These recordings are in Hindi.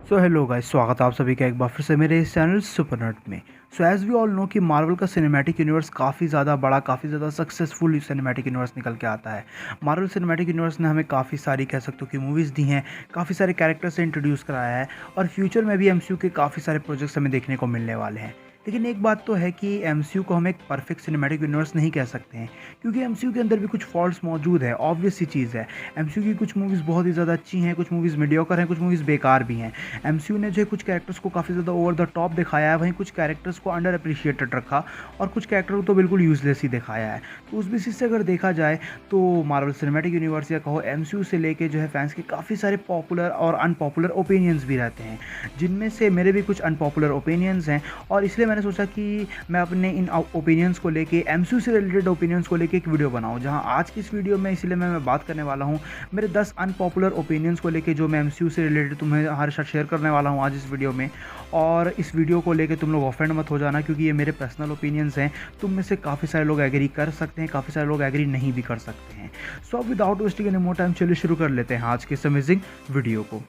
सो हेलो गाइस, स्वागत है आप सभी का एक बार फिर से मेरे इस चैनल सुपर नर्ड में। So as we all know कि मार्वल का सिनेमैटिक यूनिवर्स काफ़ी ज़्यादा बड़ा, काफ़ी ज़्यादा सक्सेसफुल सिनेमैटिक यूनिवर्स निकल के आता है। मार्वल सिनेमैटिक यूनिवर्स ने हमें काफ़ी सारी कह सकते हो कि मूवीज़ दी हैं, काफ़ी सारे कैरेक्टर्स से इंट्रोड्यूस कराया है और फ्यूचर में भी एमसीयू के काफ़ी सारे प्रोजेक्ट्स हमें देखने को मिलने वाले हैं। लेकिन एक बात तो है कि एमसीयू को हम एक परफेक्ट सिनेमैटिक यूनिवर्स नहीं कह सकते हैं, क्योंकि एमसीयू के अंदर भी कुछ फॉल्ट्स मौजूद है। ऑब्वियस सी चीज़ है, एमसीयू की कुछ मूवीज़ बहुत ही ज़्यादा अच्छी हैं, कुछ मूवीज़ मीडियोकर हैं, कुछ मूवीज़ बेकार भी हैं। एमसीयू ने जो है कुछ कैरेक्टर्स को काफ़ी ज़्यादा ओवर द टॉप दिखाया है, वहीं कुछ कैरेक्टर्स को अंडर अप्रिशिएटेड रखा और कुछ कैरेक्टर को तो बिल्कुल यूजलेस ही दिखाया है। तो उस बेसिस से अगर देखा जाए तो मार्वल सिनेमैटिक यूनिवर्स या कहो एमसीयू से लेके जो है फैंस के काफ़ी सारे पॉपुलर और अनपॉपुलर ओपिनियंस भी रहते हैं, जिनमें से मेरे भी कुछ अनपॉपुलर ओपिनियंस हैं। और इसलिए मैंने सोचा कि मैं अपने इन ओपिनियंस को लेके, एमसीयू से रिलेटेड ओपिनियंस को लेके एक वीडियो बनाऊँ, जहाँ आज की इस वीडियो में इसलिए मैं बात करने वाला हूँ मेरे 10 अनपॉपुलर ओपिनियंस को लेके, जो मैं एमसीयू से रिलेटेड तुम्हें हमारे साथ शेयर करने वाला हूँ आज इस वीडियो में। और इस वीडियो को लेके तुम लोग ऑफेंड मत हो जाना, क्योंकि ये मेरे पर्सनल ओपिनियंस हैं। तुम में से काफ़ी सारे लोग एग्री कर सकते हैं, काफ़ी सारे लोग एग्री नहीं भी कर सकते हैं। सो अब without wasting any more time चलिए शुरू कर लेते हैं आज के इस अमेजिंग वीडियो को।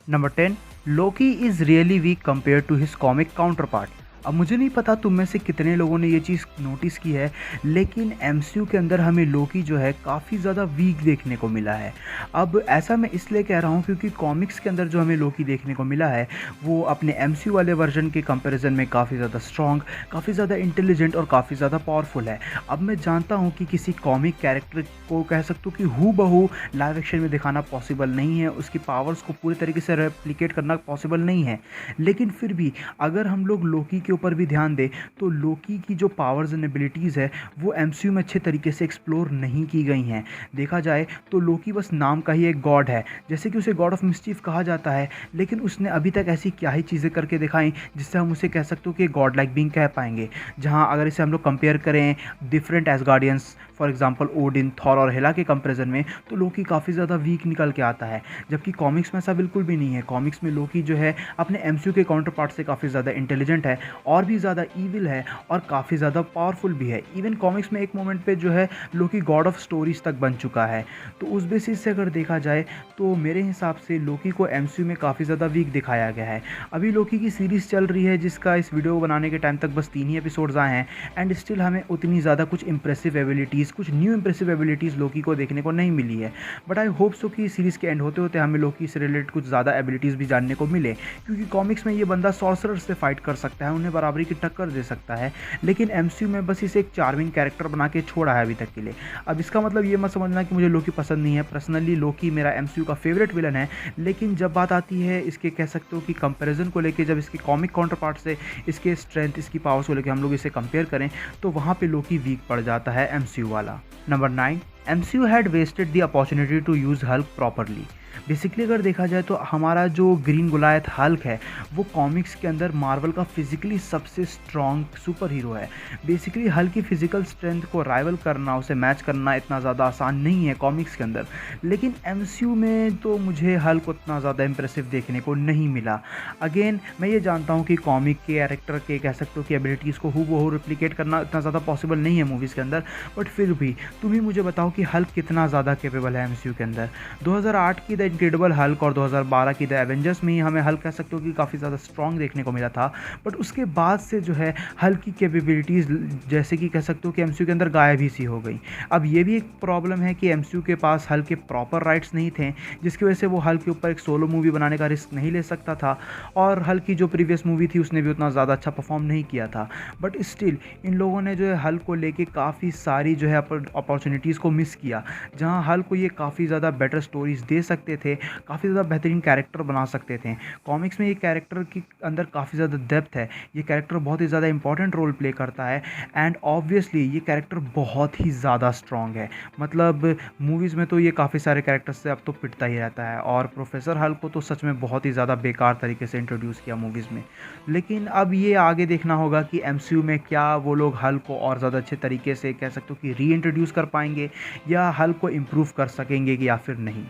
Number 10, Loki is really weak compare to his comic counterpart. अब मुझे नहीं पता तुम में से कितने लोगों ने ये चीज़ नोटिस की है, लेकिन एमसीयू के अंदर हमें लोकी जो है काफ़ी ज़्यादा वीक देखने को मिला है। अब ऐसा मैं इसलिए कह रहा हूँ क्योंकि कॉमिक्स के अंदर जो हमें लोकी देखने को मिला है वो अपने एमसीयू वाले वर्जन के कंपैरिजन में काफ़ी ज़्यादा स्ट्रॉन्ग, काफ़ी ज़्यादा इंटेलिजेंट और काफ़ी ज़्यादा पावरफुल है। अब मैं जानता हूँ कि किसी कॉमिक कैरेक्टर को कह सकते हो कि हूबहू लाइव एक्शन में दिखाना पॉसिबल नहीं है, उसकी पावर्स को पूरी तरीके से रेप्लिकेट करना पॉसिबल नहीं है, लेकिन फिर भी अगर हम लोग लोकी के ऊपर भी ध्यान दें तो लोकी की जो पावर्स एंड एबिलिटीज़ है वो एमसीयू में अच्छे तरीके से एक्सप्लोर नहीं की गई हैं। देखा जाए तो लोकी बस नाम का ही एक गॉड है, जैसे कि उसे गॉड ऑफ मिस्चीफ कहा जाता है, लेकिन उसने अभी तक ऐसी क्या ही चीज़ें करके दिखाई जिससे हम उसे कह सकते हो कि गॉड लाइक बीइंग कह पाएंगे। जहाँ अगर इसे हम लोग कंपेयर करें different Asgardians, for example Odin, Thor और हेला के कंपेरिजन में, तो लोकी काफ़ी ज़्यादा वीक निकल के आता है, जबकि कॉमिक्स में ऐसा बिल्कुल भी नहीं है। कॉमिक्स में लोकी जो है अपने एमसीयू के काउंटर पार्ट से काफ़ी ज़्यादा इंटेलिजेंट है और भी ज़्यादा ईविल है और काफ़ी ज़्यादा पावरफुल भी है। इवन कॉमिक्स में एक मोमेंट पे जो है लोकी गॉड ऑफ स्टोरीज तक बन चुका है। तो उस बेसिस से अगर देखा जाए तो मेरे हिसाब से लोकी को एमसीयू में काफ़ी ज़्यादा वीक दिखाया गया है। अभी लोकी की सीरीज़ चल रही है जिसका इस वीडियो को बनाने के टाइम तक बस 3 ही एपिसोड्स आए हैं एंड स्टिल हमें उतनी ज़्यादा कुछ इंप्रेसिव एबिलिटीज़, कुछ न्यू इंप्रेसिव एबिलिटीज़ लोकी को देखने को नहीं मिली है। बट आई होप सो कि सीरीज़ के एंड होते होते हमें लोकी से रिलेटेड कुछ ज़्यादा एबिलिटीज़ भी जानने को मिले, क्योंकि कॉमिक्स में ये बंदा सॉर्सरर से फाइट कर सकता है, उन्हें बराबरी की टक्कर दे सकता है, लेकिन एमसीयू में बस इसे एक चार्मिंग कैरेक्टर बना के छोड़ा है अभी तक के लिए। अब इसका मतलब ये मत समझना कि मुझे लोकी पसंद नहीं है। पर्सनली लोकी मेरा एमसीयू का फेवरेट विलन है, लेकिन जब बात आती है इसके कह सकते हो कि कंपैरिजन को लेके, जब इसके कॉमिक काउंटर पार्ट से इसके स्ट्रेंथ, इसकी पावर्स को लेकर हम लोग इसे कंपेयर करें तो वहाँ पे लोकी वीक पड़ जाता है एमसीयू वाला। Number 9, MCU had wasted the opportunity to use Hulk properly. Basically अगर देखा जाए तो हमारा जो ग्रीन गुलायत हल्क है वो कॉमिक्स के अंदर मार्वल का फिजिकली सबसे स्ट्रॉन्ग सुपर हीरो है। बेसिकली हल्क की फिजिकल स्ट्रेंथ को राइवल करना, उसे मैच करना इतना ज़्यादा आसान नहीं है कॉमिक्स के अंदर, लेकिन एमसीयू में तो मुझे हल्क उतना ज़्यादा इंप्रेसिव देखने को नहीं मिला। अगेन मैं ये जानता हूँ कि कॉमिक के कैरेक्टर के कह सकते हो कि एबिलिटीज़ को हूबहू रिप्लिकेट करना इतना ज़्यादा पॉसिबल नहीं है मूवीज़ के अंदर, बट फिर भी तुम ही मुझे बताओ कि हल्क कितना ज़्यादा कैपेबल है एमसीयू के अंदर। 2008 की द इनक्रेडिबल हल्क और 2012 की द एवेंजर्स में ही हमें हल्क कह सकते हो कि काफ़ी ज़्यादा स्ट्रॉन्ग देखने को मिला था, बट उसके बाद से जो है हल्क की कैपेबिलिटीज़ जैसे कि कह सकते हो कि एमसीयू के अंदर गायब ही सी हो गई। अब ये भी एक प्रॉब्लम है कि एमसीयू के पास हल्क के प्रॉपर राइट्स नहीं थे, जिसकी वजह से वो हल्क के ऊपर एक सोलो मूवी बनाने का रिस्क नहीं ले सकता था, और हल्क की जो प्रीवियस मूवी थी उसने भी उतना ज़्यादा अच्छा परफॉर्म नहीं किया था। बट स्टिल इन लोगों ने जो है हल्क को लेके काफ़ी सारी जो है अपॉर्चुनिटीज़ को मिस किया, जहाँ हल्क को ये काफ़ी ज़्यादा बेटर स्टोरीज दे सकते थे, काफ़ी ज़्यादा बेहतरीन कैरेक्टर बना सकते थे। कॉमिक्स में ये कैरेक्टर के अंदर काफ़ी ज़्यादा डेप्थ है, ये कैरेक्टर बहुत ही ज़्यादा इंपॉर्टेंट रोल प्ले करता है एंड ऑब्वियसली ये कैरेक्टर बहुत ही ज़्यादा स्ट्रॉन्ग है। मतलब मूवीज़ में तो ये काफ़ी सारे कैरेक्टर्स से अब तो पिटता ही रहता है, और प्रोफेसर हल्क को तो सच में बहुत ही ज़्यादा बेकार तरीके से इंट्रोड्यूस किया मूवीज़ में। लेकिन अब ये आगे देखना होगा कि एमसीयू में क्या वो लोग हल्क को और ज़्यादा अच्छे तरीके से कह सकते हो कि री इंट्रोड्यूस कर पाएंगे या हल्क को इम्प्रूव कर सकेंगे या फिर नहीं।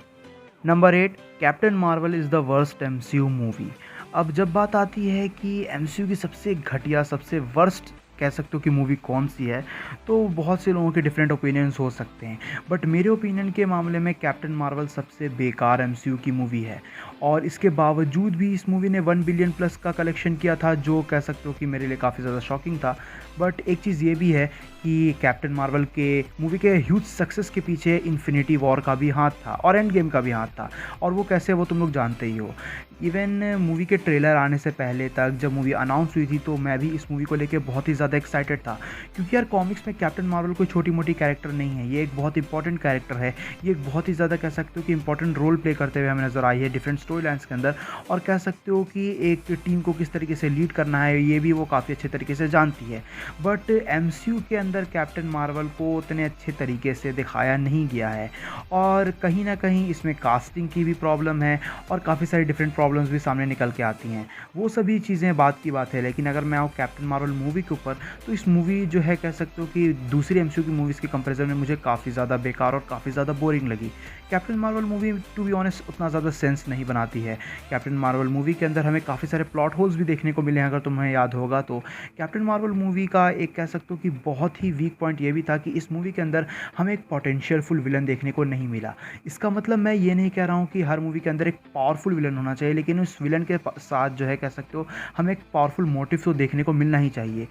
Number 8, captain Marvel is the worst MCU movie. अब जब बात आती है कि एमसीयू की सबसे घटिया, सबसे वर्स्ट कह सकते हो कि मूवी कौन-सी है, तो बहुत से लोगों के डिफरेंट ओपिनियंस हो सकते हैं। बट मेरे ओपिनियन के मामले में कैप्टन मार्वल सबसे बेकार एमसीयू की मूवी है और इसके बावजूद भी इस मूवी ने 1 बिलियन प्लस का कलेक्शन किया था, जो कह सकते हो कि मेरे लिए काफ़ी ज़्यादा शॉकिंग था। बट एक चीज़ ये भी है कि कैप्टन मार्वल के मूवी के ह्यूज सक्सेस के पीछे इन्फिनिटी वॉर का भी हाथ था और एंड गेम का भी हाथ था, और वो कैसे, वो तुम लोग जानते ही हो। इवन मूवी के ट्रेलर आने से पहले तक जब मूवी अनाउंस हुई थी तो मैं भी इस मूवी को लेके बहुत ही ज़्यादा एक्साइटेड था, क्योंकि यार कॉमिक्स में कैप्टन मार्वल कोई छोटी मोटी कैरेक्टर नहीं है, ये एक बहुत इंपॉर्टेंट कैरेक्टर है। ये एक बहुत ही ज़्यादा कह सकते हो कि इंपॉर्टेंट रोल प्ले करते हुए हमें नज़र आई है डिफरेंट स्टोरी लाइन्स के अंदर, और कह सकते हो कि एक टीम को किस तरीके से लीड करना है ये भी वो काफ़ी अच्छे तरीके से जानती है। बट एमसीयू के अंदर कैप्टन मार्वल को उतने अच्छे तरीके से दिखाया नहीं गया है, और कहीं ना कहीं इसमें कास्टिंग की भी प्रॉब्लम है और काफ़ी सारी डिफरेंट प्रॉब्लम्स भी सामने निकल के आती हैं। वो सभी चीज़ें बात की बात है, लेकिन अगर मैं आऊँ कैप्टन मार्वल मूवी के ऊपर, तो इस मूवी जो है कह सकते हो कि दूसरी एमसीयू की मूवीज़ के कंपैरिजन में मुझे काफ़ी ज़्यादा बेकार और काफ़ी ज़्यादा बोरिंग लगी। Captain Marvel movie to be honest उतना ज़्यादा सेंस नहीं बनाती है। कैप्टन मार्वल मूवी के अंदर हमें काफ़ी सारे प्लॉट होल्स भी देखने को मिले हैं, अगर तुम्हें याद होगा तो। कैप्टन मार्वल मूवी का एक कह सकते हो कि बहुत ही वीक पॉइंट ये भी था कि इस मूवी के अंदर हमें एक पोटेंशियल फुल विलन देखने को नहीं मिला। इसका मतलब मैं ये नहीं कह रहा हूँ कि हर मूवी के अंदर एक पावरफुल विलन होना चाहिए, लेकिन उस विलन के साथ जो है कह सकते हो हमें एक पावरफुल मोटिव तो देखने को मिलना ही चाहिए।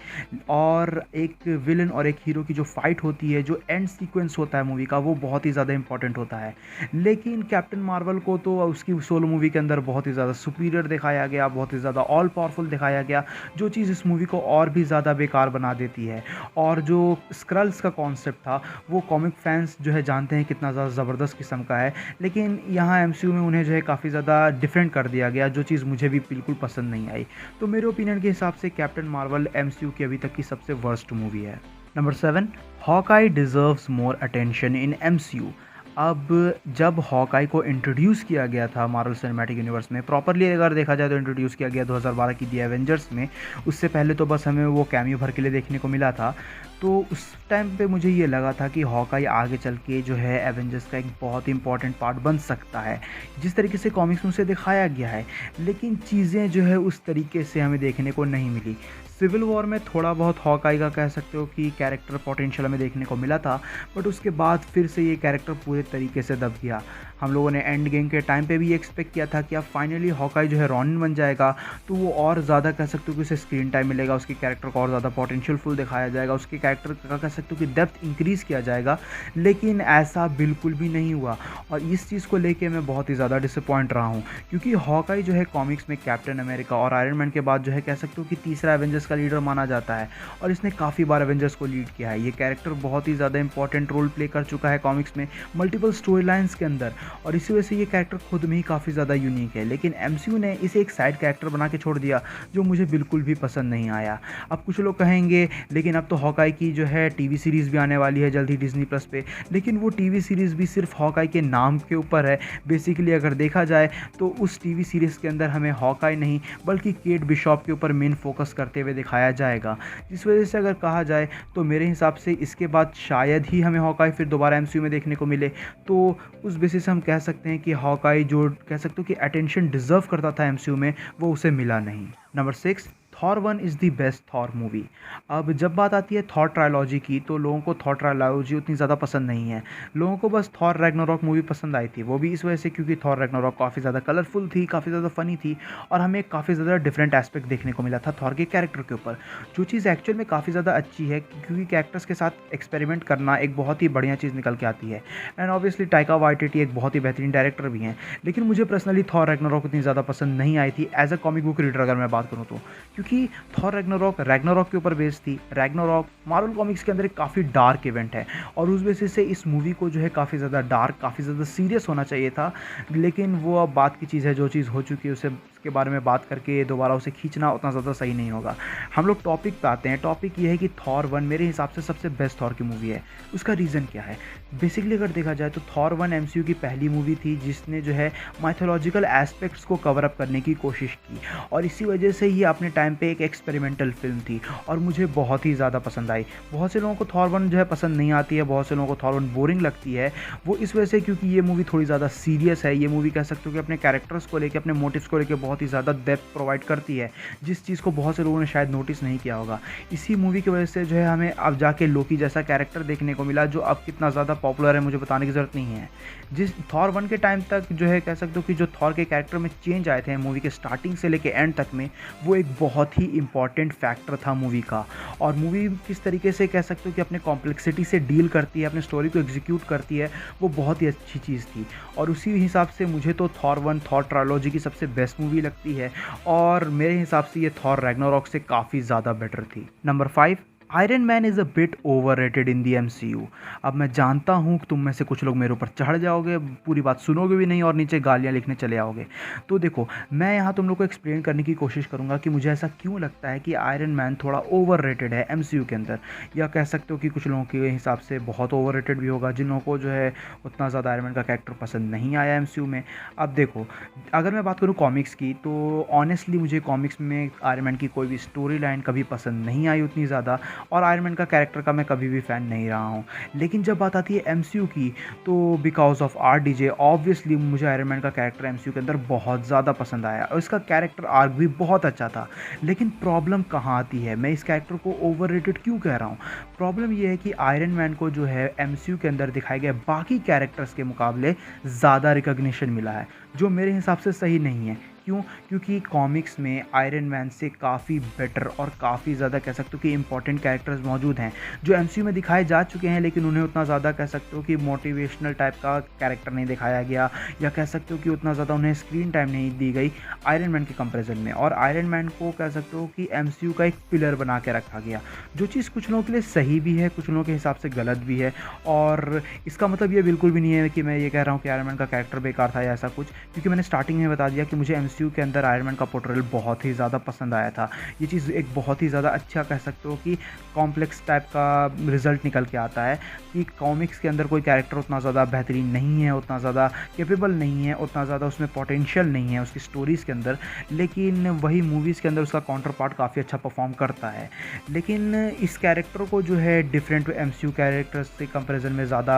और एक विलन और एक हीरो की जो फाइट होती है, जो एंड सीक्वेंस होता है मूवी का, वो बहुत ही ज़्यादा इंपॉर्टेंट होता है। लेकिन कैप्टन मार्वल को तो उसकी सोलो मूवी के अंदर बहुत ही ज़्यादा सुपीरियर दिखाया गया, बहुत ही ज़्यादा ऑल पावरफुल दिखाया गया, जो चीज़ इस मूवी को और भी ज़्यादा बेकार बना देती है। और जो स्क्रल्स का कॉन्सेप्ट था, वो कॉमिक फैंस जो है जानते हैं कितना ज़्यादा ज़बरदस्त किस्म का है, लेकिन यहाँ एमसीयू में उन्हें जो है काफ़ी ज़्यादा डिफरेंट कर दिया गया, जो चीज़ मुझे भी बिल्कुल पसंद नहीं आई। तो मेरे ओपिनियन के हिसाब से कैप्टन मार्वल एमसीयू की अभी तक की सबसे वर्स्ट मूवी है। Number 7, Hawkeye deserves more attention in MCU. अब जब हॉकाई को इंट्रोड्यूस किया गया था मार्वल सिनेमैटिक यूनिवर्स में, प्रॉपरली अगर देखा जाए तो इंट्रोड्यूस किया गया 2012 की दी एवेंजर्स में। उससे पहले तो बस हमें वो कैमियो भर के लिए देखने को मिला था। तो उस टाइम पे मुझे ये लगा था कि हॉकाई आगे चल के जो है एवेंजर्स का एक बहुत ही इंपॉर्टेंट पार्ट बन सकता है, जिस तरीके से कॉमिक्स में उसे दिखाया गया है। लेकिन चीज़ें जो है उस तरीके से हमें देखने को नहीं मिली। सिविल वॉर में थोड़ा बहुत हॉकाई का कह सकते हो कि कैरेक्टर पोटेंशियल हमें देखने को मिला था, बट उसके बाद फिर से ये कैरेक्टर पूरे तरीके से दब गया। हम लोगों ने एंड गेम के टाइम पे भी ये एक्सपेक्ट किया था कि अब फाइनली हॉकाई जो है रॉनिन बन जाएगा, तो वो और ज़्यादा कह सकते हो कि उसे स्क्रीन टाइम मिलेगा, उसके कैरेक्टर को और ज़्यादा पोटेंशियल फुल दिखाया जाएगा, उसके कैरेक्टर का कह सकते हो कि डेप्थ इंक्रीज़ किया जाएगा। लेकिन ऐसा बिल्कुल भी नहीं हुआ, और इस चीज़ को लेके मैं बहुत ही ज़्यादा डिसअपॉइंट रहा हूँ, क्योंकि हॉकाई जो है कॉमिक्स में कैप्टन अमेरिका और आयरन मैन के बाद जो है कह सकते हो कि तीसरा एवेंजर्स का लीडर माना जाता है, और इसने काफ़ी बार एवेंजर्स को लीड किया है। ये कैरेक्टर बहुत ही ज़्यादा इंपॉर्टेंट रोल प्ले कर चुका है कॉमिक्स में मल्टीपल स्टोरी लाइन्स के अंदर, और इसी वजह से ये कैरेक्टर खुद में ही काफ़ी ज़्यादा यूनिक है। लेकिन एमसीयू ने इसे एक साइड कैरेक्टर बना के छोड़ दिया, जो मुझे बिल्कुल भी पसंद नहीं आया। अब कुछ लोग कहेंगे लेकिन अब तो हॉकाई की जो है टीवी सीरीज़ भी आने वाली है जल्द ही डिज्नी प्लस पे, लेकिन वो टीवी सीरीज़ भी सिर्फ हॉकाई के नाम के ऊपर है। बेसिकली अगर देखा जाए तो उस टीवी सीरीज़ के अंदर हमें हॉकाई नहीं बल्कि केट बिशॉप के ऊपर मेन फोकस करते हुए दिखाया जाएगा, जिस वजह से अगर कहा जाए तो मेरे हिसाब से इसके बाद शायद ही हमें हॉकाई फिर दोबारा एमसीयू में देखने को मिले। तो उस बेसिस से हम कह सकते हैं कि हॉकाई जो कह सकते हो कि अटेंशन डिज़र्व करता था एमसीयू में, वो उसे मिला नहीं। Number 6, Thor 1 is the best Thor movie. अब जब बात आती है थॉर ट्रायलॉजी की, तो लोगों को थॉर ट्रायलॉजी उतनी ज़्यादा पसंद नहीं है। लोगों को बस थॉर रैग्नारॉक मूवी पसंद आई थी, वो भी इस वजह से क्योंकि थॉर रैग्नारॉक काफ़ी ज़्यादा कलरफुल थी, काफ़ी ज़्यादा फ़नी थी, और हमें काफ़ी ज़्यादा डिफरेंट एस्पेक्ट देखने को मिला था थॉर के कैरेक्टर के ऊपर, जो चीज़ एक्चुअल में काफ़ी ज़्यादा अच्छी है, क्योंकि कैरेक्टर्स के साथ एक्सपेरिमेंट करना एक बहुत ही बढ़िया चीज़ निकल के आती है। एंड ऑब्वियसली टाइका वाइटिटी एक बहुत ही बेहतरीन डायरेक्टर भी हैं, लेकिन मुझे पर्सनली थॉर रैग्नारॉक उतनी ज़्यादा पसंद नहीं आई थी as a comic book reader अगर मैं बात करूँ तो, क्योंकि थॉर रैग्नारॉक के ऊपर बेस्ड थी। रैग्नारॉक मार्वल कॉमिक्स के अंदर एक काफ़ी डार्क इवेंट है, और उस बेसिस से इस मूवी को जो है काफ़ी ज़्यादा डार्क, काफ़ी ज़्यादा सीरियस होना चाहिए था। लेकिन वो अब बात की चीज़ है, जो चीज़ हो चुकी है उसे उसके बारे में बात करके दोबारा उसे खींचना उतना ज़्यादा सही नहीं होगा। हम लोग टॉपिक पे आते हैं। टॉपिक ये है कि थॉर 1 मेरे हिसाब से सबसे बेस्ट थॉर की मूवी है। उसका रीज़न क्या है? बेसिकली अगर देखा जाए तो थॉर 1 एमसीयू की पहली मूवी थी जिसने जो है माइथोलॉजिकल एस्पेक्ट्स को कवर अप करने की कोशिश की, और इसी वजह से ये अपने टाइम पे एक एक्सपेरिमेंटल फिल्म थी, और मुझे बहुत ही ज़्यादा पसंद आई। बहुत से लोगों को थॉर 1 जो है पसंद नहीं आती है, बहुत से लोगों को थॉर 1 बोरिंग लगती है। वो इस वजह से क्योंकि ये मूवी थोड़ी ज़्यादा सीरियस है। ये मूवी कह सकते हो कि अपने कैरेक्टर्स को लेके, अपने मोटिव्स को लेके बहुत ही ज़्यादा डेप्थ प्रोवाइड करती है, जिस चीज़ को बहुत से लोगों ने शायद नोटिस नहीं किया होगा। इसी मूवी की वजह से जो है हमें अब जाके लोकी जैसा कैरेक्टर देखने को मिला, जो अब कितना ज़्यादा पॉपुलर है मुझे बताने की ज़रूरत नहीं है। जिस थॉर 1 के टाइम तक जो है कह सकते हो कि जो थॉर के कैरेक्टर में चेंज आए थे मूवी के स्टार्टिंग से लेके एंड तक में, वो एक बहुत ही इंपॉर्टेंट फैक्टर था मूवी का। और मूवी किस तरीके से कह सकते हो कि अपने कॉम्प्लेक्सिटी से डील करती है, अपने स्टोरी को एग्जीक्यूट करती है, वो बहुत ही अच्छी चीज़ थी। और उसी हिसाब से मुझे तो थॉर 1 थॉर ट्रायोलॉजी की सबसे बेस्ट मूवी लगती है, और मेरे हिसाब से ये थॉर रैग्नारॉक से काफ़ी ज़्यादा बेटर थी। Number 5, iron man is a bit overrated in the MCU. अब मैं जानता हूँ कि तुम में से कुछ लोग मेरे ऊपर चढ़ जाओगे, पूरी बात सुनोगे भी नहीं और नीचे गालियाँ लिखने चले आओगे। तो देखो, मैं यहाँ तुम लोग को एक्सप्लेन करने की कोशिश करूँगा कि मुझे ऐसा क्यों लगता है कि आयरन मैन थोड़ा ओवररेटेड है एमसीयू के अंदर, या कह सकते हो कि कुछ लोगों के हिसाब से बहुत ओवररेटेड भी होगा, जिन लोगों को जो है उतना ज़्यादा आयरन मैन का कैरेक्टर पसंद नहीं आया एमसीयू में। अब देखो, अगर मैं बात करूँ कॉमिक्स की, तो ऑनेस्टली मुझे कॉमिक्स में आयरन मैन की कोई भी स्टोरी लाइन कभी पसंद नहीं आई उतनी ज़्यादा, और आयरन मैन का कैरेक्टर का मैं कभी भी फ़ैन नहीं रहा हूँ। लेकिन जब बात आती है एमसीयू की, तो बिकॉज ऑफ आरडीजे ऑब्वियसली मुझे आयरन मैन का कैरेक्टर एमसीयू के अंदर बहुत ज़्यादा पसंद आया, और इसका कैरेक्टर आर्क भी बहुत अच्छा था। लेकिन प्रॉब्लम कहाँ आती है, मैं इस कैरेक्टर को ओवररेटेड क्यों कह रहा हूँ? प्रॉब्लम ये है कि आयरन मैन को जो है एमसीयू के अंदर दिखाए गए बाकी कैरेक्टर्स के मुकाबले ज़्यादा रिकॉग्निशन मिला है, जो मेरे हिसाब से सही नहीं है। क्यों? क्योंकि कॉमिक्स में आयरन मैन से काफ़ी बेटर और काफ़ी ज़्यादा कह सकते हो कि इंपॉर्टेंट कैरेक्टर्स मौजूद हैं, जो एमसीयू में दिखाए जा चुके हैं, लेकिन उन्हें उतना ज़्यादा कह सकते हो कि मोटिवेशनल टाइप का कैरेक्टर नहीं दिखाया गया, या कह सकते हो कि उतना ज़्यादा उन्हें स्क्रीन टाइम नहीं दी गई आयरन मैन के कंपैरिजन में। और आयरन मैन को कह सकते हो कि एमसीयू का एक पिलर बना के रखा गया, जो चीज़ कुछ लोगों के लिए सही भी है, कुछ लोगों के हिसाब से गलत भी है। और इसका मतलब ये बिल्कुल भी नहीं है कि मैं ये कह रहा हूँ कि आयरन मैन का कैरेक्टर बेकार था या ऐसा कुछ, क्योंकि मैंने स्टार्टिंग में बता दिया कि मुझे एमसीयू के अंदर आयरन मैन का पोर्ट्रेयल बहुत ही ज़्यादा पसंद आया था। ये चीज़ एक बहुत ही ज़्यादा अच्छा कह सकते हो कि कॉम्प्लेक्स टाइप का रिजल्ट निकल के आता है कि कॉमिक्स के अंदर कोई कैरेक्टर उतना ज़्यादा बेहतरीन नहीं है, उतना ज़्यादा कैपेबल नहीं है, उतना ज़्यादा उसमें पोटेंशियल नहीं है उसकी स्टोरीज़ के अंदर, लेकिन वही मूवीज़ के अंदर उसका काउंटर पार्ट काफ़ी अच्छा परफॉर्म करता है। लेकिन इस कैरेक्टर को जो है डिफरेंट एमसीयू कैरेक्टर्स से कंपैरिजन में ज़्यादा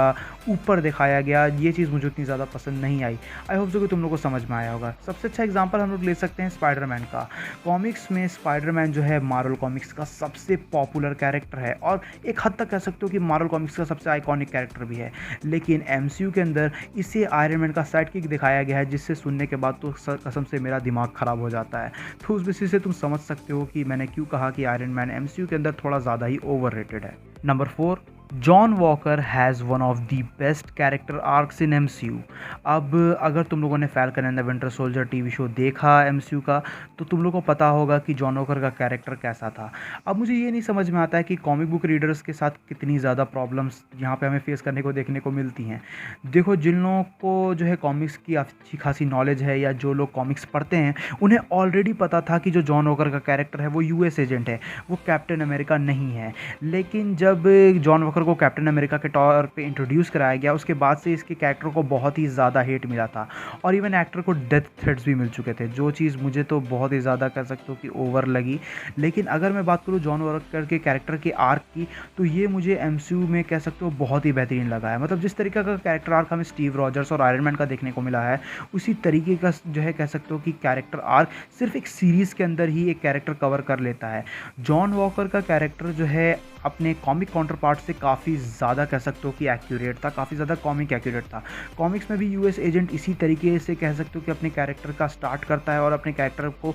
ऊपर दिखाया गया, ये चीज़ मुझे उतनी ज़्यादा पसंद नहीं आई। आई होप सो कि तुम लोग को समझ में आया होगा। सबसे अच्छा एग्जांपल हम लोग ले सकते हैं स्पाइडरमैन का। कॉमिक्स में स्पाइडरमैन जो है मार्वल कॉमिक्स का सबसे पॉपुलर कैरेक्टर है, और एक हद तक कह सकते हो कि मार्वल कॉमिक्स का सबसे आइकॉनिक कैरेक्टर भी है। लेकिन एमसीयू के अंदर इसे आयरन मैन का साइडकिक दिखाया गया है, जिससे सुनने के बाद तो कसम से मेरा दिमाग ख़राब हो जाता है। तो उस बेसिस से तुम समझ सकते हो कि मैंने क्यों कहा कि आयरन मैन एमसीयू के अंदर थोड़ा ज़्यादा ही ओवररेटेड है। Number 4, John walker has one of the best character arcs in MCU. अब अगर तुम लोगों ने falcon and the winter soldier TV show देखा एमसीयू का, तो तुम लोगों को पता होगा कि जॉन वॉकर का कैरेक्टर कैसा था। अब मुझे ये नहीं समझ में आता है कि कॉमिक बुक रीडर्स के साथ कितनी ज़्यादा प्रॉब्लम्स यहाँ पे हमें फेस करने को देखने को मिलती हैं। देखो, जिन लोगों को जो है कॉमिक्स की अच्छी खासी नॉलेज है, या जो लोग कॉमिक्स पढ़ते हैं, उन्हें ऑलरेडी पता था कि जो जॉन वॉकर का कैरेक्टर है वो यूएस एजेंट है, वो कैप्टन अमेरिका नहीं है। लेकिन जब जॉन वॉकर को कैप्टन अमेरिका के तौर पे इंट्रोड्यूस कराया गया, उसके बाद से इसके कैरेक्टर को बहुत ही ज़्यादा हेट मिला था, और इवन एक्टर को डेथ थ्रेट्स भी मिल चुके थे, जो चीज़ मुझे तो बहुत ही ज़्यादा कह सकते हो कि ओवर लगी। लेकिन अगर मैं बात करूँ जॉन वॉकर के कैरेक्टर के आर्क की, तो ये मुझे एमसीयू में कह सकते हो बहुत ही बेहतरीन लगा है। मतलब जिस तरीके का कैरेक्टर आर्क हमें स्टीव रॉजर्स और आयरन मैन का देखने को मिला है, उसी तरीके का जो है कह सकते हो कि कैरेक्टर आर्क सिर्फ एक सीरीज़ के अंदर ही एक कैरेक्टर कवर कर लेता है। जॉन वॉकर का कैरेक्टर जो है अपने कॉमिक काउंटर पार्ट से काफ़ी ज़्यादा कह सकते हो कि एक्यूरेट था, काफ़ी ज़्यादा कॉमिक एक्यूरेट था। कॉमिक्स में भी यूएस एजेंट इसी तरीके से कह सकते हो कि अपने कैरेक्टर का स्टार्ट करता है और अपने कैरेक्टर को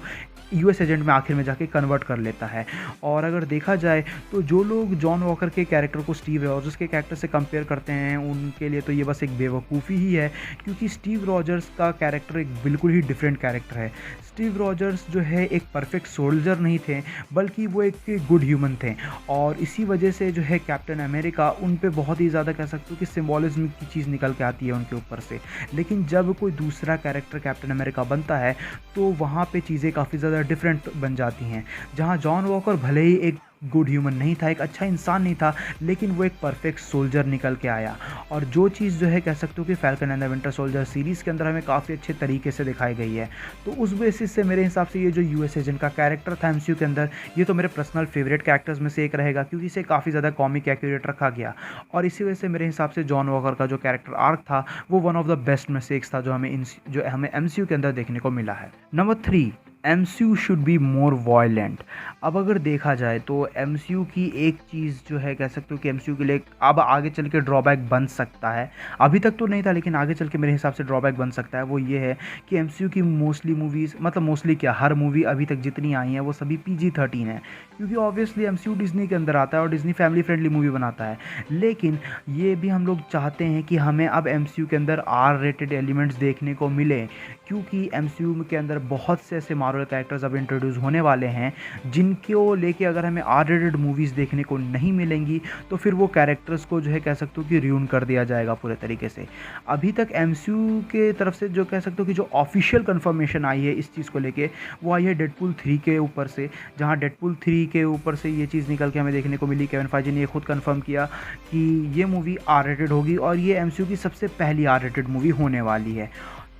यूएस एजेंट में आखिर में जाके कन्वर्ट कर लेता है। और अगर देखा जाए तो जो लोग जॉन वॉकर के कैरेक्टर को स्टीव रॉजर्स के कैरेक्टर से कंपेयर करते हैं, उनके लिए तो ये बस एक बेवकूफ़ी ही है, क्योंकि स्टीव रॉजर्स का कैरेक्टर एक बिल्कुल ही डिफरेंट कैरेक्टर है। स्टीव रॉजर्स जो है एक परफेक्ट सोल्जर नहीं थे, बल्कि वो एक गुड ह्यूमन थे, और इसी वजह से जो है कैप्टन अमेरिका उन पे बहुत ही ज़्यादा कह सकते हो कि सिम्बॉलिज्म की चीज़ निकल के आती है उनके ऊपर से। लेकिन जब कोई दूसरा कैरेक्टर कैप्टन अमेरिका बनता है, तो वहाँ पे चीज़ें काफ़ी ज़्यादा डिफरेंट बन जाती हैं। जहाँ जॉन वॉकर भले ही एक गुड ह्यूमन नहीं था, एक अच्छा इंसान नहीं था, लेकिन वो एक परफेक्ट सोल्जर निकल के आया। और जो चीज़ जो है कह सकते हो कि falcon and the winter soldier series के अंदर हमें काफ़ी अच्छे तरीके से दिखाई गई है। तो उस बेसिस से मेरे हिसाब से ये जो यूएस एजेंट का कैरेक्टर था एमसीयू के अंदर, ये तो मेरे पर्सनल फेवरेट कैरेक्टर्स में से एक रहेगा, क्योंकि इसे काफ़ी ज़्यादा कॉमिक एक्यूरेट रखा गया। और इसी वजह से मेरे हिसाब से जॉन वॉकर का जो कैरेक्टर आर्क था वो वन ऑफ द बेस्ट में से एक था, जो हमें एमसीयू के अंदर देखने को मिला है। Number 3, MCU should be more violent. अब अगर देखा जाए तो एमसीयू की एक चीज़ जो है कह सकते हो कि एमसीयू के लिए अब आगे चल के ड्रॉबैक बन सकता है, अभी तक तो नहीं था लेकिन आगे चल के मेरे हिसाब से ड्रॉबैक बन सकता है, वो ये है कि एमसीयू की मोस्टली मूवीज़, मतलब मोस्टली क्या, हर मूवी अभी तक जितनी आई हैं वो सभी PG-13 है, क्योंकि ऑब्वियसली एमसीयू डिज़नी के अंदर आता है और डिज़नी फैमिली फ्रेंडली मूवी बनाता है। लेकिन ये भी हम लोग चाहते हैं कि हमें अब एमसीयू के अंदर R-रेटेड एलिमेंट्स देखने को मिले, क्योंकि एमसीयू के अंदर बहुत से ऐसे मार्वल कैरेक्टर्स अब इंट्रोड्यूस होने वाले हैं जिनको लेके अगर हमें R-रेटेड मूवीज़ देखने को नहीं मिलेंगी तो फिर वो कैरेक्टर्स को जो है कह सकते हो कि रियून कर दिया जाएगा पूरे तरीके से। अभी तक एमसीयू के तरफ से जो कह सकते हो कि जो ऑफिशियल कंफर्मेशन आई है इस चीज़ को लेके, वो आई है डेडपूल 3 के ऊपर से, जहाँ डेडपूल 3 के ऊपर से ये चीज़ निकल के हमें देखने को मिली। केविन फाइजी ने ये खुद कंफर्म किया कि ये मूवी R-रेटेड होगी और ये एमसीयू की सबसे पहली R-रेटेड मूवी होने वाली है।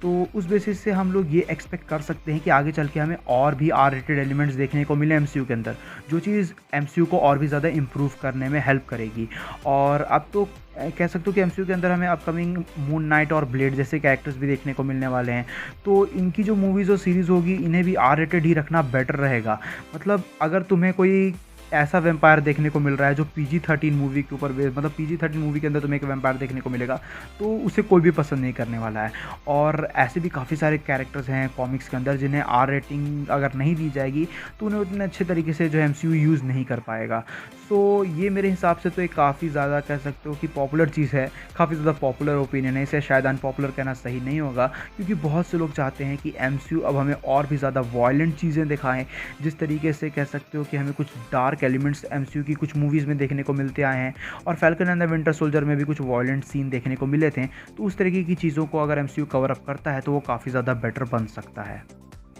तो उस बेसिस से हम लोग ये एक्सपेक्ट कर सकते हैं कि आगे चल के हमें और भी R-रेटेड एलिमेंट्स देखने को मिले एमसीयू के अंदर, जो चीज़ एमसीयू को और भी ज़्यादा इम्प्रूव करने में हेल्प करेगी। और अब तो कह सकते हो कि एमसीयू के अंदर हमें अपकमिंग मून नाइट और ब्लेड जैसे कैरेक्टर्स भी देखने को मिलने वाले हैं, तो इनकी जो मूवीज़ और सीरीज़ होगी इन्हें भी R-रेटेड ही रखना बेटर रहेगा। मतलब अगर तुम्हें कोई ऐसा वैम्पायर देखने को मिल रहा है जो PG-13 मूवी के ऊपर मतलब PG-13 मूवी के अंदर तुम्हें एक वैम्पायर देखने को मिलेगा, तो उसे कोई भी पसंद नहीं करने वाला है। और ऐसे भी काफ़ी सारे कैरेक्टर्स हैं कॉमिक्स के अंदर जिन्हें R-रेटिंग अगर नहीं दी जाएगी तो उन्हें उतने अच्छे तरीके से जो MCU यूज़ नहीं कर पाएगा। सो ये मेरे हिसाब से तो एक काफ़ी ज़्यादा कह सकते हो कि पॉपुलर चीज़ है, काफ़ी ज़्यादा पॉपुलर ओपिनियन है, इसे शायद अनपॉपुलर कहना सही नहीं होगा, क्योंकि बहुत से लोग चाहते हैं कि MCU अब हमें और भी ज़्यादा वॉयलेंट चीज़ें दिखाएँ। जिस तरीके से कह सकते हो कि हमें कुछ डार्क एलिमेंट्स MCU की कुछ मूवीज़ में देखने को मिलते आए हैं, और falcon and the winter soldier में भी कुछ वॉयलेंट सीन देखने को मिले थे। तो उस तरीके की चीज़ों को अगर MCU कवर अप करता है तो वो काफ़ी ज़्यादा बेटर बन सकता है।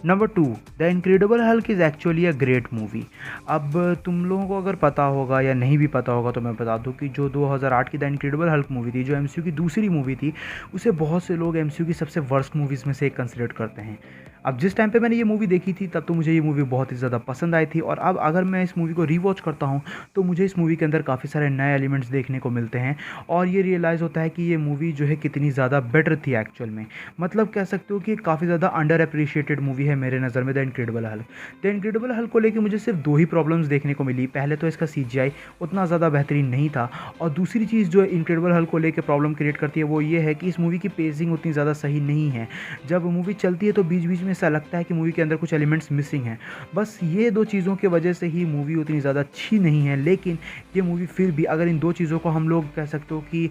Number 2, the incredible Hulk is actually a great movie. अब तुम लोगों को अगर पता होगा या नहीं भी पता होगा तो मैं बता दूं कि जो 2008 की द इनक्रेडिबल हल्क मूवी थी, जो MCU की दूसरी मूवी थी, उसे बहुत से लोग MCU की सबसे वर्स्ट मूवीज़ में से एक कंसिडर करते हैं। अब जिस टाइम पे मैंने ये मूवी देखी थी तब तो मुझे ये मूवी बहुत ही ज़्यादा पसंद आई थी, और अब अगर मैं इस मूवी को रीवॉच करता हूँ तो मुझे इस मूवी के अंदर काफ़ी सारे नए एलिमेंट्स देखने को मिलते हैं, और ये रियलाइज़ होता है कि ये मूवी जो है कितनी ज़्यादा बेटर थी एक्चुअल में। मतलब कह सकते हो कि काफ़ी ज़्यादा अंडर अप्रिशिएटेड मूवी है मेरे नज़र में the incredible Hulk. The incredible Hulk को लेकर मुझे सिर्फ 2 ही प्रॉब्लम्स देखने को मिली। पहले तो इसका CGI उतना ज़्यादा बेहतरीन नहीं था, और दूसरी चीज़ जो इनक्रेडिबल हल्क को लेकर प्रॉब्लम क्रिएट करती है वो ये है कि इस मूवी की पेसिंग उतनी ज़्यादा सही नहीं है। जब मूवी चलती है तो बीच बीच में ऐसा लगता है कि मूवी के अंदर कुछ एलिमेंट्स मिसिंग हैं। बस ये 2 चीज़ों की वजह से ही मूवी उतनी ज़्यादा अच्छी नहीं है, लेकिन ये मूवी फिर भी अगर इन 2 चीज़ों को हम लोग कह सकते हो कि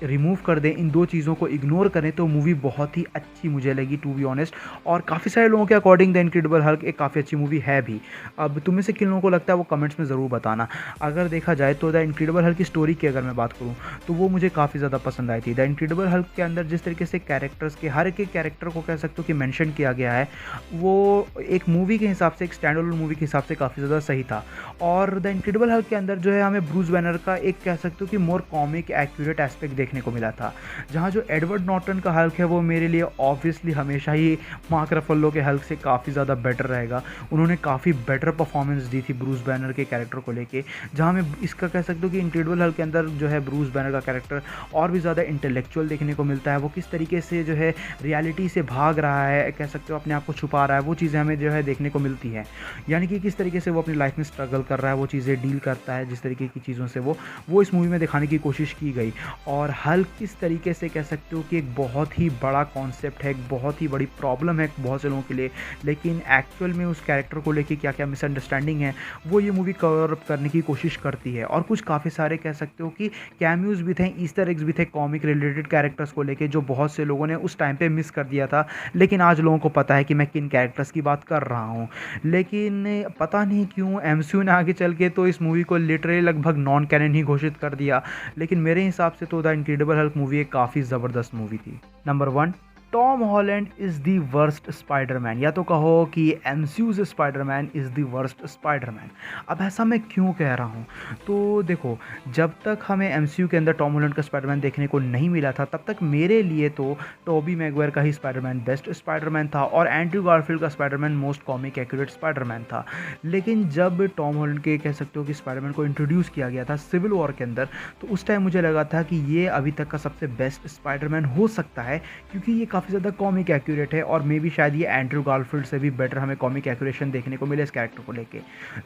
रिमूव कर दें, इन 2 चीज़ों को इग्नोर करें, तो मूवी बहुत ही अच्छी मुझे लगी टू बी ऑनेस्ट। और काफ़ी सारे लोगों के अकॉर्डिंग द इनक्रेडिबल हल्क एक काफ़ी अच्छी मूवी है भी। अब तुम में से किन लोगों को लगता है वो कमेंट्स में ज़रूर बताना। अगर देखा जाए तो द इनक्रेडिबल हल्क की स्टोरी की अगर मैं बात करूँ तो वो मुझे काफ़ी ज़्यादा पसंद आई थी। द इनक्रेडिबल हल्क के अंदर जिस तरीके से कैरेक्टर्स के हर एक कैरेक्टर को कह सकते हो कि मेंशन किया गया है, वो एक मूवी के हिसाब से, एक स्टैंड अलोन मूवी के हिसाब से काफ़ी ज़्यादा सही था। और द इनक्रेडिबल हल्क के अंदर जो है हमें ब्रूस बैनर का एक कह सकते हो कि मोर कॉमिक एक्यूरेट एस्पेक्ट देखने को मिला था, जहाँ जो एडवर्ड नॉर्टन का हल्क है वो मेरे लिए ऑब्वियसली हमेशा ही मार्क रफेलो के हल्क से काफ़ी ज़्यादा बेटर रहेगा। उन्होंने काफ़ी बेटर परफॉर्मेंस दी थी ब्रूस बैनर के कैरेक्टर को लेके, जहाँ मैं इसका कह सकता हूँ कि इनक्रेडिबल हल्क के अंदर जो है ब्रूस बैनर का कैरेक्टर और भी ज़्यादा इंटेलेक्चुअल देखने को मिलता है। वो किस तरीके से जो है रियलिटी से भाग रहा है, कह सकते हो अपने आप को छुपा रहा है, वो चीज़ें हमें जो है देखने को मिलती है। यानी कि किस तरीके से वो अपनी लाइफ में स्ट्रगल कर रहा है, वो चीज़ें डील करता है, जिस तरीके की चीज़ों से वो इस मूवी में दिखाने की कोशिश की गई। और हल्क किस तरीके से कह सकते हो कि एक बहुत ही बड़ा कॉन्सेप्ट है, एक बहुत ही बड़ी प्रॉब्लम है बहुत से लोगों के लिए, लेकिन एक्चुअल में उस कैरेक्टर को लेके क्या क्या मिसअंडरस्टैंडिंग है वो ये मूवी कवर अप करने की कोशिश करती है। और कुछ काफ़ी सारे कह सकते हो कि कैमियोज भी थे, ईस्टर एग्स भी थे कॉमिक रिलेटेड कैरेक्टर्स को लेके, जो बहुत से लोगों ने उस टाइम पे मिस कर दिया था, लेकिन आज लोगों को पता है कि मैं किन कैरेक्टर्स की बात कर रहा हूँ। लेकिन पता नहीं क्यों MCU ने आगे चल के तो इस मूवी को लिटरली लगभग नॉन कैनन ही घोषित कर दिया, लेकिन मेरे हिसाब से तो द इनक्रेडिबल हल्क मूवी एक काफ़ी ज़बरदस्त मूवी थी। Number 1, Tom Holland is the worst Spiderman, या तो कहो कि एमसीयू से Spiderman is the worst Spiderman. अब ऐसा मैं क्यों कह रहा हूँ? तो देखो, जब तक हमें एमसीयू के अंदर टॉम हॉलैंड का स्पाइडरमैन देखने को नहीं मिला था, तब तक मेरे लिए तो टोबी मैगवायर का ही स्पाइडरमैन बेस्ट स्पाइडरमैन था और एंड्रयू गारफील्ड का Spiderman most comic accurate Spiderman था। लेकिन जब टॉम हॉलैंड के कह सकते हो कि स्पाइडरमैन को इंट्रोड्यूस किया गया था सिविल वॉर के अंदर, तो उस टाइम मुझे लगा था कि ये अभी तक का सबसे बेस्ट स्पाइडरमैन हो सकता है, क्योंकि ये काफ़ी ज़्यादा कॉमिक एक्यूरेट है और मे बी शायद ये एंड्रयू गारफील्ड से भी बेटर हमें कॉमिक एक्यूरेशन देखने को मिले इस कैरेक्टर को लेके।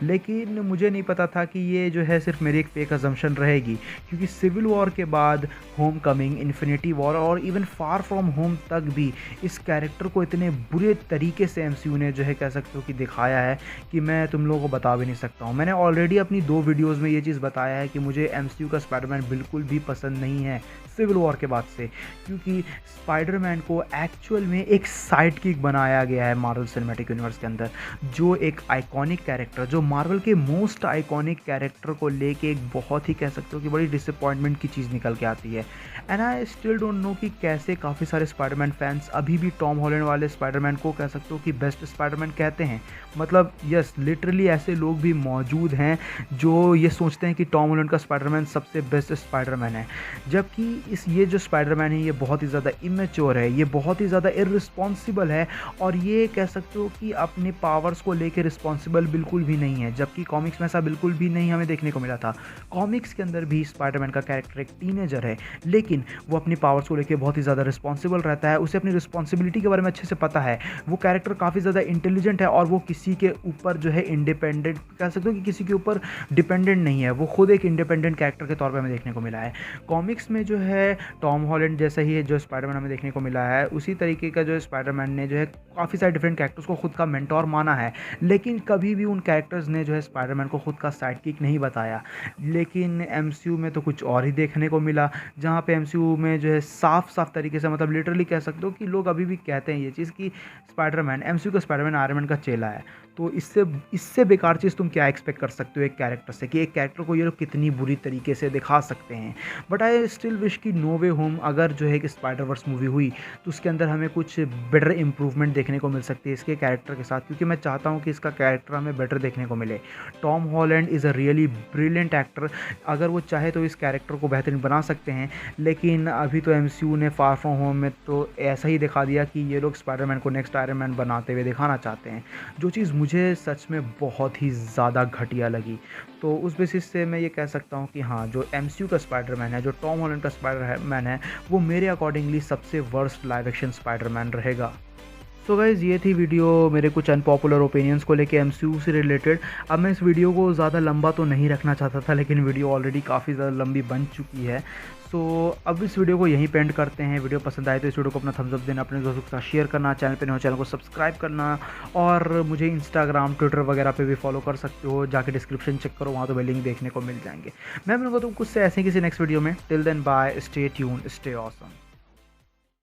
लेकिन मुझे नहीं पता था कि ये जो है सिर्फ मेरी एक फेक अजम्पशन रहेगी, क्योंकि सिविल वॉर के बाद होम कमिंग, इन्फिनिटी वॉर और इवन फार फ्रॉम होम तक भी इस कैरेक्टर को इतने बुरे तरीके से एमसीयू ने जो है कह सकते हो कि दिखाया है कि मैं तुम लोगों को बता भी नहीं सकता हूँ। मैंने ऑलरेडी अपनी 2 वीडियोज़ में ये चीज़ बताया है कि मुझे एमसीयू का स्पाइडरमैन बिल्कुल भी पसंद नहीं है सिविल वॉर के बाद से, क्योंकि स्पाइडरमैन को एक्चुअल में एक साइड किक बनाया गया है मार्वल सिनेमैटिक यूनिवर्स के अंदर, जो एक आइकॉनिक कैरेक्टर, जो मार्वल के मोस्ट आइकॉनिक कैरेक्टर को लेके एक बहुत ही कह सकते हो कि बड़ी डिसअपॉइंटमेंट की चीज़ निकल के आती है। And I still don't know कि कैसे काफ़ी सारे स्पाइडरमैन फैंस अभी भी टॉम हॉलैंड वाले स्पाइडरमैन को कह सकते हो कि बेस्ट स्पाइडरमैन कहते हैं। मतलब यस, लिटरली ऐसे लोग भी मौजूद हैं जो ये सोचते हैं कि टॉम हॉलैंड का स्पाइडरमैन सबसे बेस्ट स्पाइडरमैन है, जबकि ये जो स्पाइडरमैन है ये बहुत ही ज़्यादा इमेच्योर है, ये बहुत ही ज़्यादा इररिस्पॉन्सिबल है और ये कह सकते हो कि अपने पावर्स को लेकर रिस्पॉन्सिबल बिल्कुल भी नहीं है, जबकि कॉमिक्स में ऐसा बिल्कुल भी नहीं हमें देखने को मिला था। कॉमिक्स के अंदर भी स्पाइडरमैन का कैरेक्टर एक टीनेजर है, लेकिन वो अपनी पावर्स को लेकर बहुत ही ज़्यादा रिस्पॉन्सिबल रहता है, उसे अपनी रिस्पॉन्सिबिलिटी के बारे में अच्छे से पता है। वो कैरेक्टर काफ़ी ज़्यादा इंटेलिजेंट है और वो किसी के ऊपर जो है इंडिपेंडेंट, कह सकते हो कि किसी के ऊपर डिपेंडेंट नहीं है, वो खुद एक इंडिपेंडेंट कैरेक्टर के तौर पर हमें देखने को मिला है। कॉमिक्स में जो है टॉम हॉलैंड जैसा ही जो स्पाइडरमैन हमें देखने को मिला है, उसी तरीके का जो स्पाइडरमैन ने जो है काफ़ी सारे डिफरेंट कैरेक्टर्स को खुद का मेंटोर माना है, लेकिन कभी भी उन कैरेक्टर्स ने जो है स्पाइडरमैन को खुद का साइड किक नहीं बताया। लेकिन एमसीयू में तो कुछ और ही देखने को मिला, जहाँ पे एमसीयू में जो है साफ साफ तरीके से, मतलब लिटरली कह सकते हो कि लोग अभी भी कहते हैं ये चीज़ कि स्पाइडरमैन, एमसीयू का स्पाइडरमैन आयरन मैन का चेला है। तो इससे बेकार चीज़ तुम क्या एक्सपेक्ट कर सकते हो एक कैरेक्टर से, कि एक कैरेक्टर को ये लोग कितनी बुरी तरीके से दिखा सकते हैं। बट आई स्टिल विश कि नो वे होम अगर जो है कि स्पाइडरवर्स मूवी हुई तो उसके अंदर हमें कुछ बेटर इंप्रूवमेंट देखने को मिल सकती है इसके कैरेक्टर के साथ, क्योंकि मैं चाहता हूँ कि इसका कैरेक्टर हमें बेटर देखने को मिले। Tom Holland is a really brilliant actor, अगर वो चाहे तो इस कैरेक्टर को बेहतरीन बना सकते हैं, लेकिन अभी तो एमसीयू ने फार फ्रॉम होम में तो ऐसा ही दिखा दिया कि ये लोग स्पाइडरमैन को नेक्स्ट आयरन मैन बनाते हुए दिखाना चाहते हैं, जो चीज़ मुझे सच में बहुत ही ज़्यादा घटिया लगी। तो उस बेसिस से मैं ये कह सकता हूँ कि हाँ, जो एमसीयू का स्पाइडरमैन है, जो टॉम हॉलैंड का स्पाइडरमैन है, वो मेरे अकॉर्डिंगली सबसे वर्स्ट लाइव एक्शन स्पाइडरमैन रहेगा। सो गाइज़, ये थी वीडियो मेरे कुछ अनपॉपुलर ओपिनियंस को लेके एमसीयू से रिलेटेड। अब मैं इस वीडियो को ज़्यादा लंबा तो नहीं रखना चाहता था, लेकिन वीडियो ऑलरेडी काफ़ी ज़्यादा लंबी बन चुकी है। सो अब इस वीडियो को यहीं पे एंड करते हैं। वीडियो पसंद आए तो इस वीडियो को अपना थम्स अप देना, अपने दोस्तों के साथ शेयर करना, चैनल पे नए हो चैनल को सब्सक्राइब करना, और मुझे इंस्टाग्राम, ट्विटर वगैरह पे भी फॉलो कर सकते हो, जाके डिस्क्रिप्शन चेक करो, वहाँ तो लिंक देखने को मिल जाएंगे। मैं मिलूंगा तुमको उससे ऐसे ही किसी नेक्स्ट वीडियो में। Till then bye, stay tune, stay awesome.